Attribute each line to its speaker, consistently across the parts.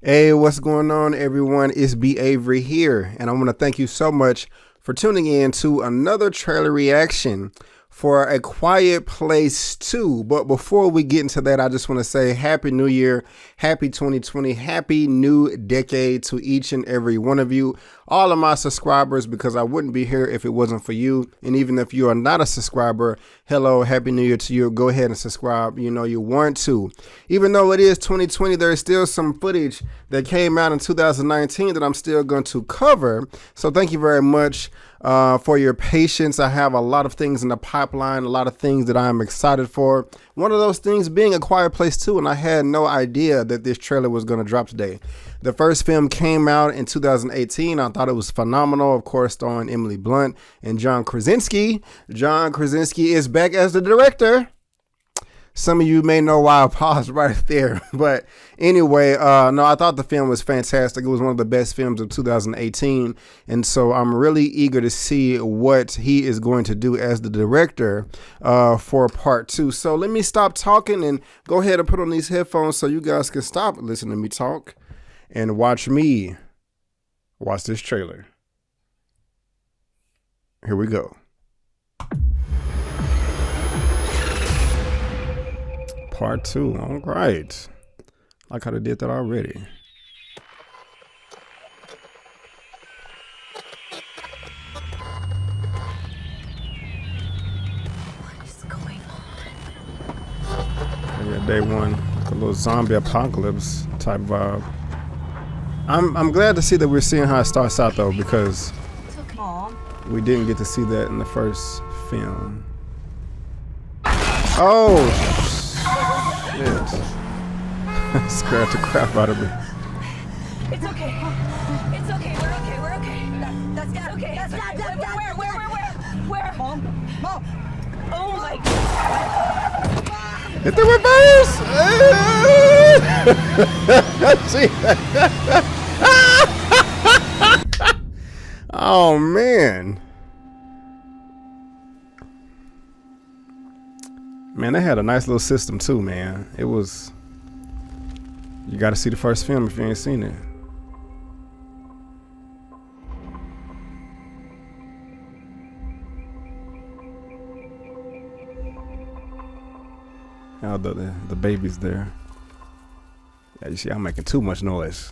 Speaker 1: Hey, what's going on, everyone? It's B. Avery here, and I want to thank you so much for tuning in to another trailer reaction for A Quiet Place 2. But before we get into that, I just want to say Happy New Year, Happy 2020, Happy New Decade to each and every one of you, all of my subscribers, because I wouldn't be here if it wasn't for you. And even if you are not a subscriber, hello, Happy New Year to you. Go ahead and subscribe. You know you want to. Even though it is 2020, there is still some footage that came out in 2019 that I'm still going to cover. So thank you very much for your patience. I have a lot of things in the pipeline, a lot of things that I'm excited for. One of those things being A Quiet Place 2, and I had no idea that this trailer was going to drop today. The first film came out in 2018. I thought it was phenomenal, of course, starring Emily Blunt and John Krasinski. John Krasinski is back as the director. Some of you may know why I paused right there. But anyway, no, I thought the film was fantastic. It was one of the best films of 2018. And so I'm really eager to see what he is going to do as the director for part 2. So let me stop talking and go ahead and put on these headphones so you guys can stop listening to me talk and watch me watch this trailer. Here we go. Part 2. All right. Like how they did that already.
Speaker 2: What is going on?
Speaker 1: Yeah, day one. A little zombie apocalypse type vibe. I'm glad to see that we're seeing how it starts out though, because we didn't get to see that in the first film. Oh shit. Scared the crap out of me.
Speaker 2: It's okay. It's okay. We're okay. We're okay. That's not okay. That's not okay. Where? Mom. Oh my God.
Speaker 1: Hit the reverse! Oh man. Man, they had a nice little system too, man. It was, you gotta see the first film if you ain't seen it. Now the baby's there. Yeah, you see, I'm making too much noise.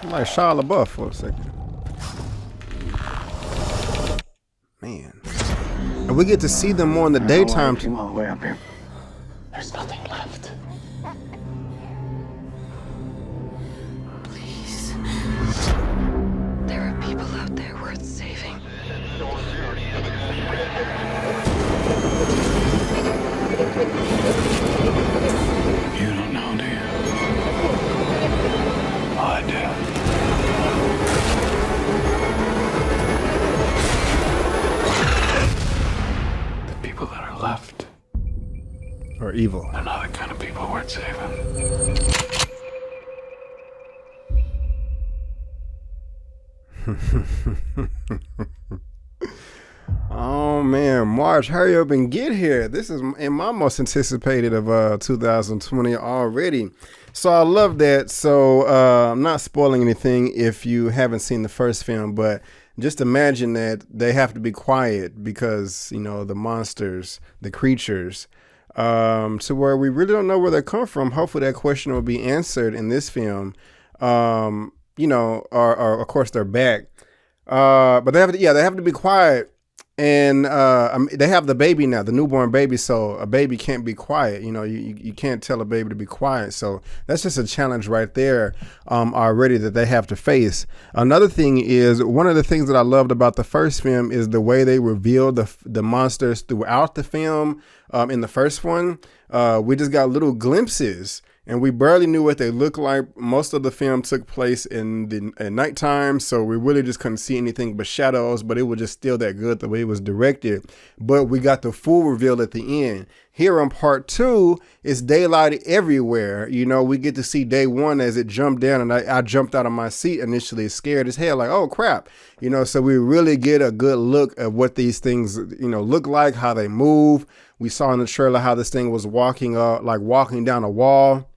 Speaker 1: Like Shia LaBeouf for a second. Man. And we get to see them more in the daytime.
Speaker 3: Came all the way up here. There's nothing left.
Speaker 2: Please. There are people out there worth saving.
Speaker 3: You don't know, do you? Oh, I do. The people that are left
Speaker 1: Or evil.
Speaker 3: are not the kind of people worth saving.
Speaker 1: Oh man, March, hurry up and get here. This is in my most anticipated of 2020 already. So I love that. So I'm not spoiling anything if you haven't seen the first film, but just imagine that they have to be quiet because, you know, the monsters, the creatures, to where we really don't know where they come from. Hopefully that question will be answered in this film. You know, or of course they're back. But they have to be quiet. And they have the baby now, the newborn baby, so a baby can't be quiet. You know, you can't tell a baby to be quiet. So that's just a challenge right there already that they have to face. Another thing is, one of the things that I loved about the first film is the way they revealed the monsters throughout the film. In the first one, we just got little glimpses. and we barely knew what they looked like. Most of the film took place at nighttime, so we really just couldn't see anything but shadows, but it was just still that good the way it was directed. But we got the full reveal at the end. Here on part 2, it's daylight everywhere. You know, we get to see day 1 as it jumped down, and I jumped out of my seat initially, scared as hell, like, oh crap. You know, so we really get a good look at what these things, you know, look like, how they move. We saw in the trailer how this thing was walking down a wall.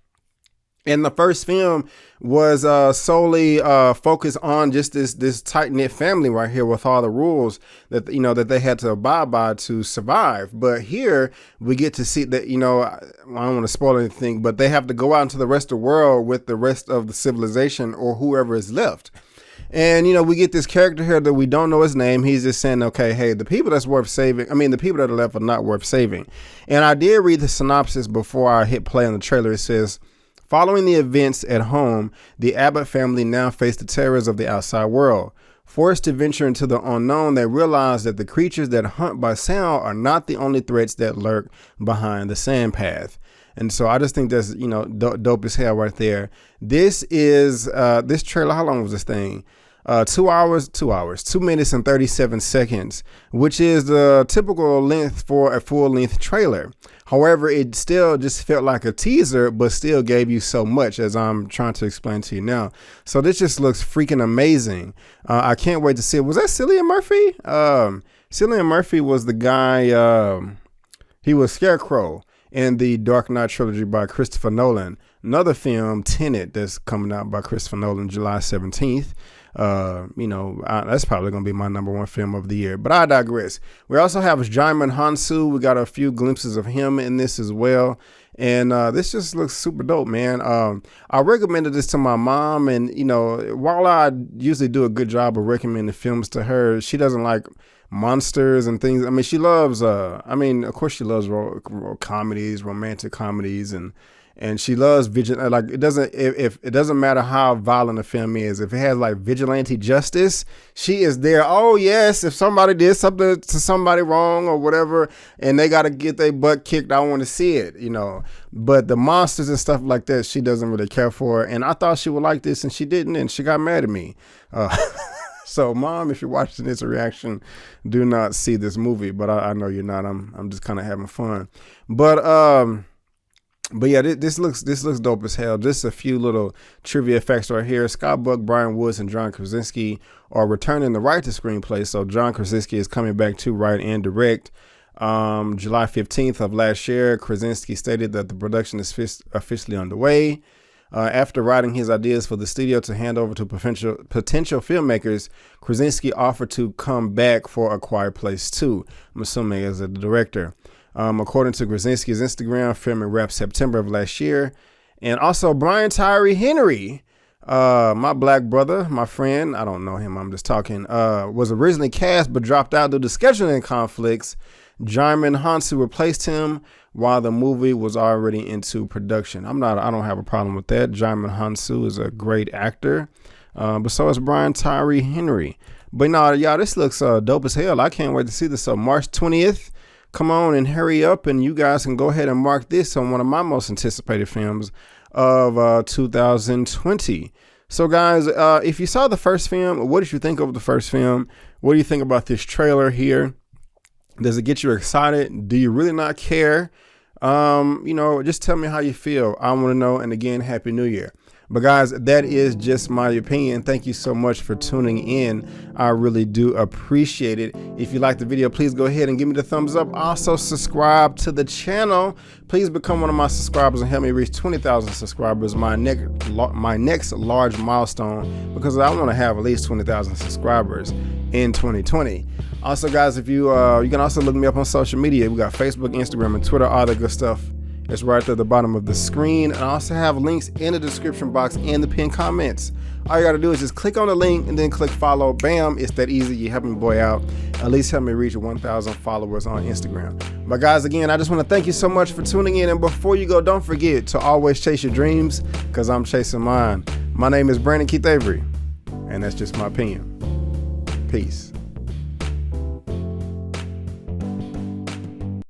Speaker 1: And the first film was solely focused on just this tight-knit family right here with all the rules that, you know, that they had to abide by to survive. But here we get to see that, you know, I don't want to spoil anything, but they have to go out into the rest of the world with the rest of the civilization or whoever is left. And, you know, we get this character here that we don't know his name. He's just saying, okay, hey, the people that's worth saving, the people that are left are not worth saving. And I did read the synopsis before I hit play on the trailer. It says, following the events at home, the Abbott family now face the terrors of the outside world. Forced to venture into the unknown, they realize that the creatures that hunt by sound are not the only threats that lurk behind the sand path. And so I just think that's, you know, dope as hell right there. This is this trailer. How long was this thing? 2 minutes and 37 seconds, which is the typical length for a full length trailer. However, it still just felt like a teaser, but still gave you so much, as I'm trying to explain to you now. So this just looks freaking amazing. I can't wait to see it. Was that Cillian Murphy? Cillian Murphy was the guy. He was Scarecrow in the Dark Knight trilogy by Christopher Nolan. Another film, Tenet, that's coming out by Christopher Nolan July 17th. That's probably going to be my number 1 film of the year, but I digress. We also have Djimon Hounsou. We got a few glimpses of him in this as well. And this just looks super dope, man. I recommended this to my mom, and, you know, while I usually do a good job of recommending films to her, she doesn't like monsters and things. I mean, she loves, of course she loves comedies, romantic comedies, and she loves vigilante. Like, it doesn't matter how violent a film is. If it has like vigilante justice, she is there. Oh yes, if somebody did something to somebody wrong or whatever, and they got to get their butt kicked, I want to see it. You know. But the monsters and stuff like that, she doesn't really care for. And I thought she would like this, and she didn't, and she got mad at me. So, Mom, if you're watching this reaction, do not see this movie. But I know you're not. I'm just kind of having fun. But yeah, this looks dope as hell. Just a few little trivia facts right here. Scott Buck, Brian Woods, and John Krasinski are returning to write the screenplay. So John Krasinski is coming back to write and direct. July 15th of last year, Krasinski stated that the production is officially underway. After writing his ideas for the studio to hand over to potential filmmakers, Krasinski offered to come back for A Quiet Place 2, I'm assuming as a director. According to Krasinski's Instagram, filming wrapped September of last year. And also Brian Tyree Henry, my black brother, my friend, I don't know him, I'm just talking, was originally cast but dropped out due to scheduling conflicts. Djimon Hounsou replaced him while the movie was already into production. I don't have a problem with that. Djimon Hounsou is a great actor, but so is Brian Tyree Henry. But no, y'all, this looks dope as hell. I can't wait to see this. So March 20th. Come on and hurry up, and you guys can go ahead and mark this on one of my most anticipated films of 2020. So guys, if you saw the first film, what did you think of the first film? What do you think about this trailer here? Does it get you excited? Do you really not care? Just tell me how you feel. I want to know. And again, Happy New Year. But guys, that is just my opinion. Thank you so much for tuning in. I really do appreciate it. If you like the video, please go ahead and give me the thumbs up. Also, subscribe to the channel. Please become one of my subscribers and help me reach 20,000 subscribers, my next large milestone, because I want to have at least 20,000 subscribers in 2020. Also, guys, if you can also look me up on social media. We got Facebook, Instagram, and Twitter, all that good stuff. It's right there at the bottom of the screen. And I also have links in the description box and the pinned comments. All you got to do is just click on the link and then click follow. Bam, it's that easy. You help me boy out. At least help me reach 1,000 followers on Instagram. But guys, again, I just want to thank you so much for tuning in. And before you go, don't forget to always chase your dreams, because I'm chasing mine. My name is Brandon Keith Avery, and that's just my opinion. Peace.